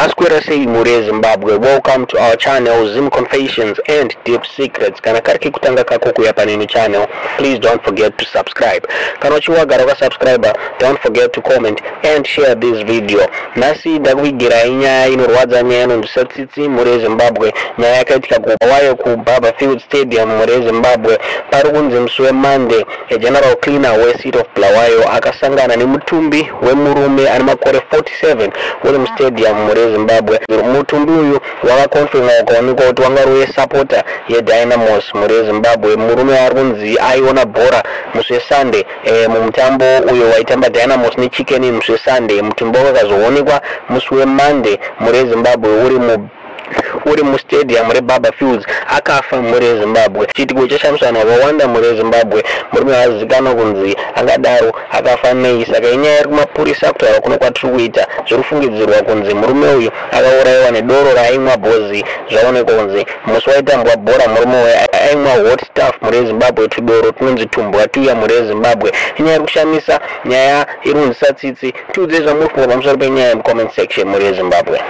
Masquera sei muri Zimbabwe. Welcome to our channel Zim Confessions and Deep Secrets. Kana kariki kutanga kako kuya panini channel, please don't forget to subscribe. Kana uchiwagara ka subscriber, don't forget to comment and share this video. Nasi ndakwigira inyaya inorwadza nyaya ndosatsitsi muri Zimbabwe. Nyaya yakaitika kuwayo ku Baba Field Stadium muri Zimbabwe. Pari kunzi musi weMonday, general cleaner we-City of Bulawayo akasangana nemutumbi wemurume ane makore 47 uri mustadium muri Zimbabwe. Mutumbi uyu wakakonfirma ukaonekwa kuti wanga uri supporter yeDynamos muri Zimbabwe. Murume ari kunzi aiona bhora musi weSunday mumutambo uyo waitamba Dynamos neChicken musi weSunday. Mutumbi wakazoonekwa musi weMonday muri Zimbabwe uri mu stadium re Baba Fields akafa muri Zimbabwe. Chitiko chashamsana wawanda muri Zimbabwe. Murume wazikana kunzi akadaro akafa nei. Saka inyaya iri kumapurisa kutaura kuno kwatiri kuita zvirifungidzirwa kunzi murume uyu akaurayiwa nedoro raaimwa bhozi. Zvaonekwa kunzi musi waitambwa bhora murume uyu aimwa hot stuff muri Zimbabwe, tudoro tunonzi tumbwa tuya muri Zimbabwe. Inyaya iri kushamisa, nyaya iri kunzi satsitsi. Tiudze zvamuri kufunga pamusoro penyaya mu comment section muri Zimbabwe.